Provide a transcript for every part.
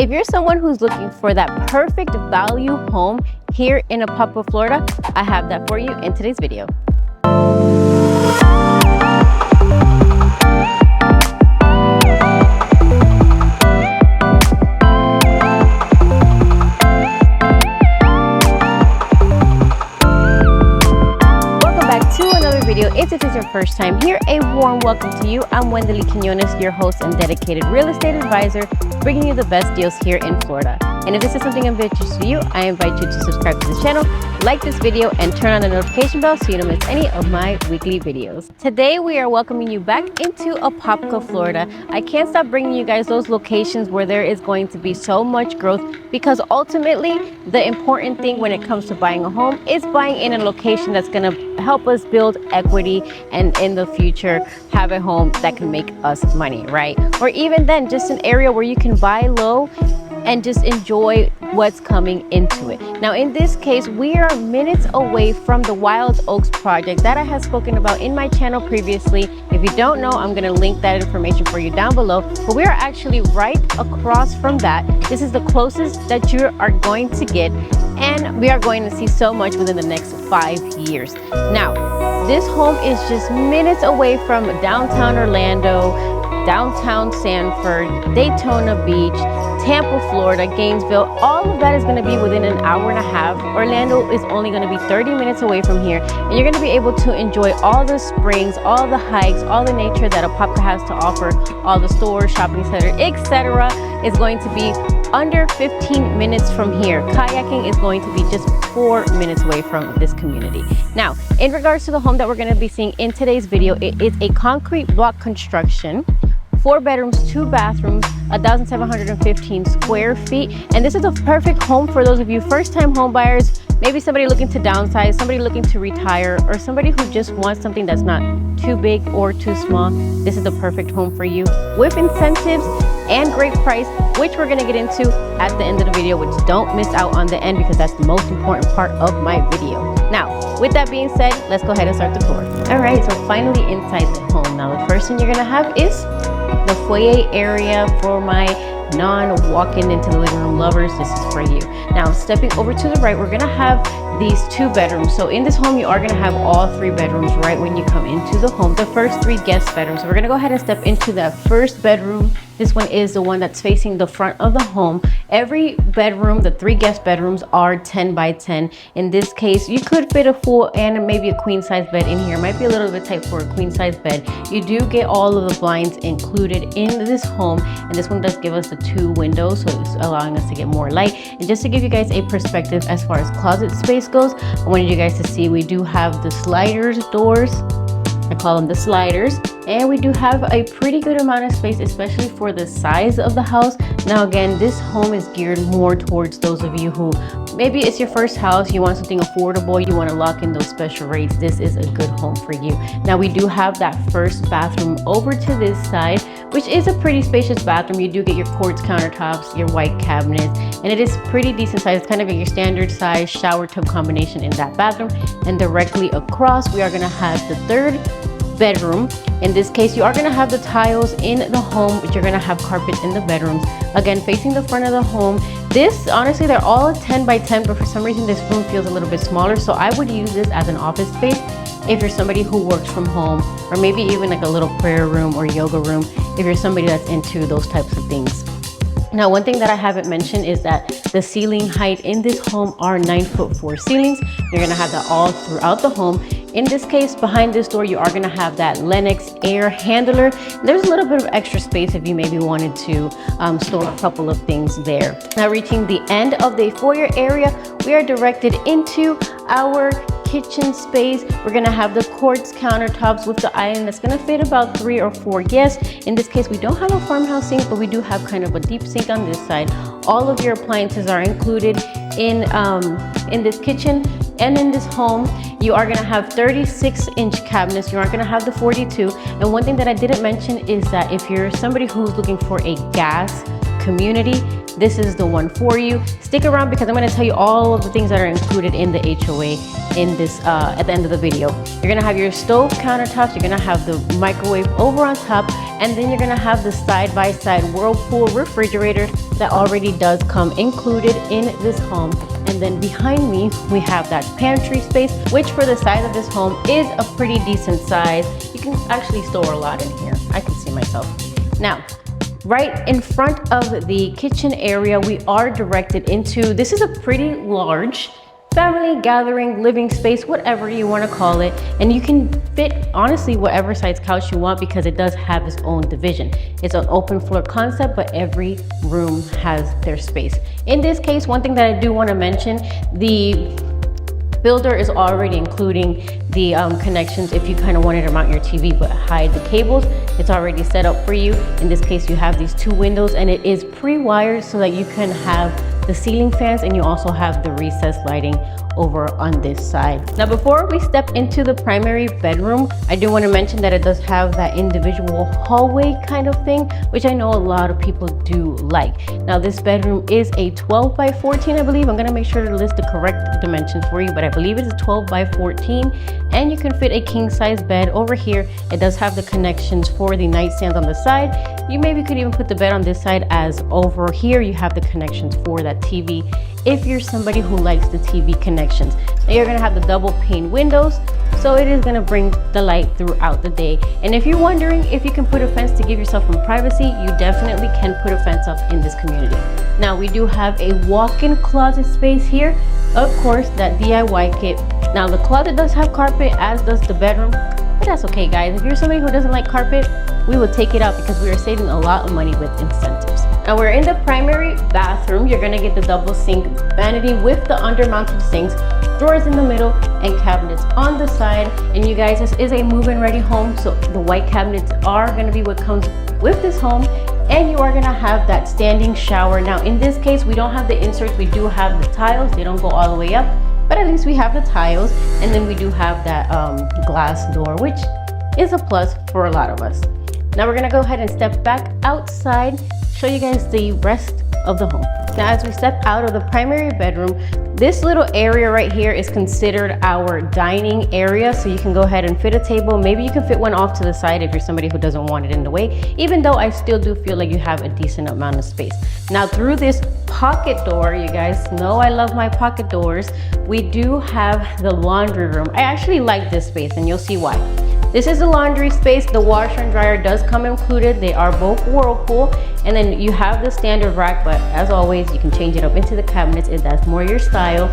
If you're someone who's looking for that perfect value home here in Apopka, Florida, I have that for you in today's video. If this is your first time here, a warm welcome to you. I'm Wendy Quinones, your host and dedicated real estate advisor, bringing you the best deals here in Florida. And if this is something of interest to you, I invite you to subscribe to this channel, like this video, and turn on the notification bell so you don't miss any of my weekly videos. Today, we are welcoming you back into Apopka, Florida. I can't stop bringing you guys those locations where there is going to be so much growth, because ultimately, the important thing when it comes to buying a home is buying in a location that's going to help us build equity and in the future have a home that can make us money, right? Or even then, just an area where you can buy low and just enjoy what's coming into it. Now, in this case, we are minutes away from the Wild Oaks project that I have spoken about in my channel previously. If you don't know, I'm gonna link that information for you down below, but we are actually right across from that. This is the closest that you are going to get, and we are going to see so much within the next 5 years. Now, this home is just minutes away from downtown Orlando, downtown Sanford, Daytona Beach, Tampa, Florida, Gainesville. All of that is going to be within an hour and a half. Orlando is only going to be 30 minutes away from here, and you're going to be able to enjoy all the springs, all the hikes, all the nature that Apopka has to offer, all the stores, shopping center, etc. is going to be under 15 minutes from here. Kayaking is going to be just 4 minutes away from this community. Now, in regards to the home that we're going to be seeing in today's video, it is a concrete block construction, 4 bedrooms, 2 bathrooms, 1,715 square feet. And this is a perfect home for those of you first-time home buyers, maybe somebody looking to downsize, somebody looking to retire, or somebody who just wants something that's not too big or too small. This is the perfect home for you, with incentives and great price, which we're gonna get into at the end of the video, which don't miss out on the end, because that's the most important part of my video. Now, with that being said, let's go ahead and start the tour. All right, so finally inside the home. Now, the first thing you're gonna have is the foyer area for my non-walk-in into the living room lovers. This is for you. Now, stepping over to the right, we're gonna have these 2 bedrooms. So in this home, you are gonna have all 3 bedrooms right when you come into the home. The first 3 guest bedrooms. So we're gonna go ahead and step into that first bedroom. This one is the one that's facing the front of the home. Every bedroom, the 3 guest bedrooms, are 10 by 10. In this case, you could fit a full and maybe a queen size bed in here. Might be a little bit tight for a queen size bed. You do get all of the blinds included in this home, and this one does give us the 2 windows, so it's allowing us to get more light. And just to give you guys a perspective as far as closet space goes, I wanted you guys to see we do have the sliders doors. I call them the sliders, and we do have a pretty good amount of space, especially for the size of the house. Now again, this home is geared more towards those of you who maybe it's your first house, you want something affordable, you want to lock in those special rates. This is a good home for you. Now, we do have that first bathroom over to this side, which is a pretty spacious bathroom. You do get your quartz countertops, your white cabinets, and it is pretty decent size. It's kind of your standard size shower tub combination in that bathroom. And directly across, we are going to have the 3rd bedroom. In this case, you are going to have the tiles in the home, but you're going to have carpet in the bedrooms. Again, facing the front of the home. This, honestly, they're all 10 by 10, but for some reason this room feels a little bit smaller, so I would use this as an office space if you're somebody who works from home, or maybe even like a little prayer room or yoga room if you're somebody that's into those types of things. Now, one thing that I haven't mentioned is that the ceiling height in this home are 9'4" ceilings. You're gonna have that all throughout the home. In this case, behind this door, you are gonna have that Lennox air handler. There's a little bit of extra space if you maybe wanted to store a couple of things there. Now, reaching the end of the foyer area, we are directed into our kitchen space. We're gonna have the quartz countertops with the island that's gonna fit about 3 or 4 guests. In this case, we don't have a farmhouse sink, but we do have kind of a deep sink on this side. All of your appliances are included in this kitchen. And in this home, you are gonna have 36-inch cabinets. You aren't gonna have the 42. And one thing that I didn't mention is that if you're somebody who's looking for a gas community, this is the one for you. Stick around because I'm going to tell you all of the things that are included in the HOA in this at the end of the video. You're going to have your stove countertops, you're going to have the microwave over on top, and then you're going to have the side-by-side Whirlpool refrigerator that already does come included in this home. And then behind me, we have that pantry space, which for the size of this home is a pretty decent size. You can actually store a lot in here. I can see myself. Now, right in front of the kitchen area, we are directed into, this is a pretty large family gathering, living space, whatever you want to call it. And you can fit, honestly, whatever size couch you want because it does have its own division. It's an open floor concept, but every room has their space. In this case, one thing that I do want to mention, the builder is already including the connections if you kind of wanted to mount your TV but hide the cables. It's already set up for you. In this case, you have these 2 windows and it is pre-wired so that you can have the ceiling fans, and you also have the recessed lighting over on this side. Now, before we step into the primary bedroom, I do want to mention that it does have that individual hallway kind of thing, which I know a lot of people do like. Now, this bedroom is a 12 by 14, I believe. I'm going to make sure to list the correct dimensions for you, but I believe it's a 12 by 14, and you can fit a king size bed over here. It does have the connections for the nightstands on the side. You maybe could even put the bed on this side, as over here you have the connections for that TV if you're somebody who likes the TV connections. Now, you're going to have the double pane windows, so it is going to bring the light throughout the day. And if you're wondering if you can put a fence to give yourself some privacy, you definitely can put a fence up in this community. Now, we do have a walk-in closet space here, of course, that DIY kit. Now, the closet does have carpet, as does the bedroom, but that's okay, guys. If you're somebody who doesn't like carpet, we will take it out because we are saving a lot of money with incentives. Now, we're in the primary bathroom. You're gonna get the double sink vanity with the under-mounted sinks, drawers in the middle, and cabinets on the side. And you guys, this is a move-in ready home, so the white cabinets are gonna be what comes with this home. And you are gonna have that standing shower. Now, in this case, we don't have the inserts, we do have the tiles. They don't go all the way up, but at least we have the tiles. And then we do have that glass door, which is a plus for a lot of us. Now we're gonna go ahead and step back outside, show you guys the rest of the home. Now, as we step out of the primary bedroom, this little area right here is considered our dining area. So you can go ahead and fit a table. Maybe you can fit one off to the side if you're somebody who doesn't want it in the way, even though I still do feel like you have a decent amount of space. Now, through this pocket door, you guys know I love my pocket doors, we do have the laundry room. I actually like this space, and you'll see why. This is the laundry space. The washer and dryer does come included. They are both Whirlpool. And then you have the standard rack, but as always, you can change it up into the cabinets if that's more your style.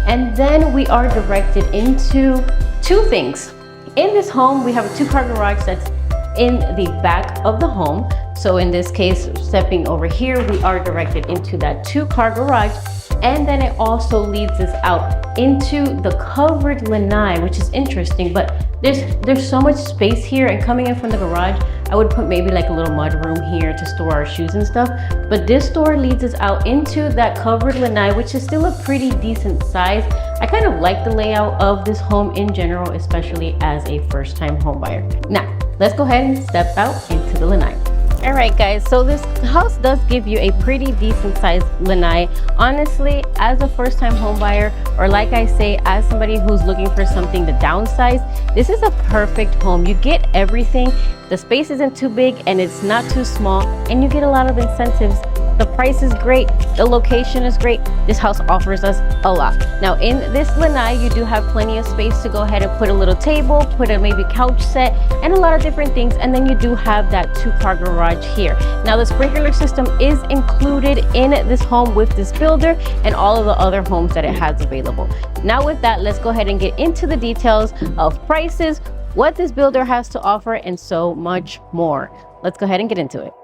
And then we are directed into 2 things. In this home, we have a 2-car garage that's in the back of the home. So in this case, stepping over here, we are directed into that 2-car garage. And then it also leads us out into the covered lanai, which is interesting, but there's so much space here. And coming in from the garage, I would put maybe like a little mud room here to store our shoes and stuff. But this door leads us out into that covered lanai, which is still a pretty decent size. I kind of like the layout of this home in general, especially as a first-time home buyer. Now, let's go ahead and step out into the lanai. All right, guys, so this house does give you a pretty decent sized lanai. Honestly, as a first-time home buyer, or like I say, as somebody who's looking for something to downsize, this is a perfect home. You get everything. The space isn't too big and it's not too small, and you get a lot of incentives. The price is great. The location is great. This house offers us a lot. Now, in this lanai, you do have plenty of space to go ahead and put a little table, put a maybe couch set, and a lot of different things. And then you do have that 2-car garage here. Now, the sprinkler system is included in this home with this builder and all of the other homes that it has available. Now, with that, let's go ahead and get into the details of prices, what this builder has to offer, and so much more. Let's go ahead and get into it.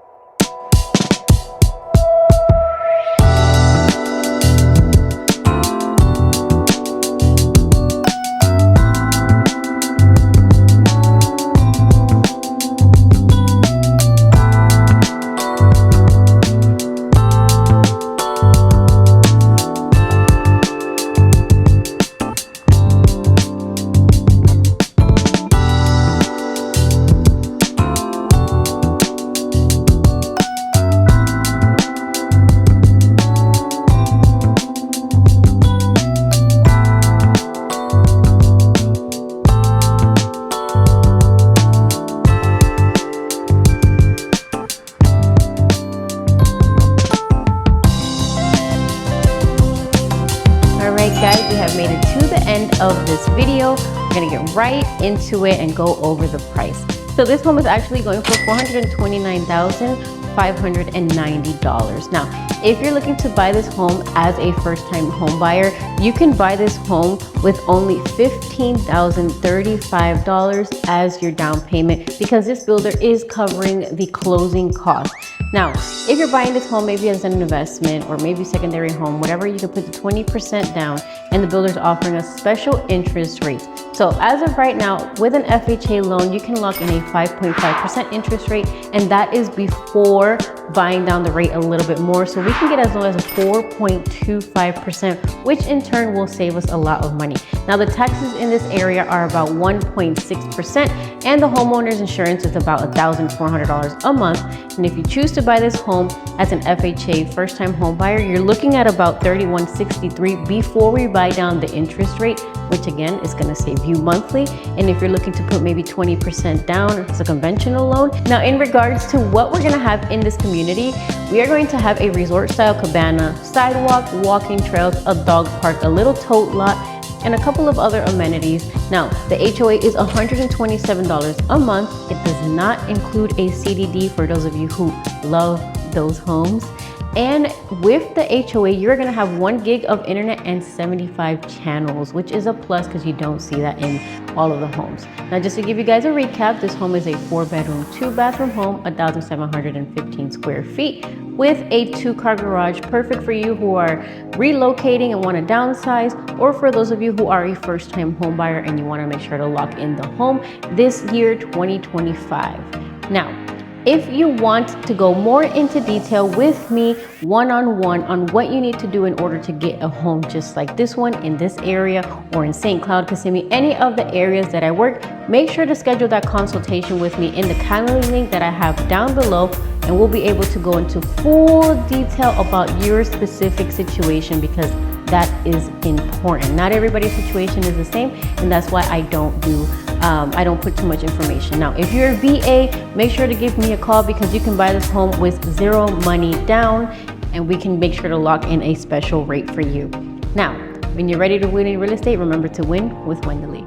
guys, we have made it to the end of this video. We're gonna get right into it and go over the price. So this home is actually going for $429,590. Now, if you're looking to buy this home as a first-time home buyer, you can buy this home with only $15,035 as your down payment because this builder is covering the closing costs. Now, if you're buying this home maybe as an investment or maybe secondary home, whatever, you can put the 20% down and the builder's offering a special interest rate. So as of right now, with an FHA loan, you can lock in a 5.5% interest rate, and that is before buying down the rate a little bit more. So we can get as low as a 4.25%, which in turn will save us a lot of money. Now the taxes in this area are about 1.6%, and the homeowner's insurance is about $1,400 a month. And if you choose to buy this home as an FHA first-time home buyer, you're looking at about $3,163 before we buy down the interest rate, which again is going to save you monthly. And if you're looking to put maybe 20% down, it's a conventional loan. Now, in regards to what we're going to have in this community, we are going to have a resort-style cabana, sidewalk, walking trails, a dog park, a little tote lot, and a couple of other amenities. Now, the HOA is $127 a month. It does not include a CDD for those of you who love those homes. And with the HOA, you're gonna have 1 gig of internet and 75 channels, which is a plus because you don't see that in all of the homes. Now, just to give you guys a recap, this home is a 4-bedroom, 2-bathroom home, 1,715 square feet with a 2-car garage, perfect for you who are relocating and want to downsize, or for those of you who are a first-time home buyer and you want to make sure to lock in the home this year, 2025. Now, if you want to go more into detail with me one-on-one on what you need to do in order to get a home just like this one in this area or in St. Cloud, Kissimmee, any of the areas that I work, make sure to schedule that consultation with me in the Calendly link that I have down below, and we'll be able to go into full detail about your specific situation because that is important. Not everybody's situation is the same, and that's why I don't put too much information. Now, if you're a VA, make sure to give me a call because you can buy this home with 0 money down, and we can make sure to lock in a special rate for you. Now, when you're ready to win in real estate, remember to win with Wendy.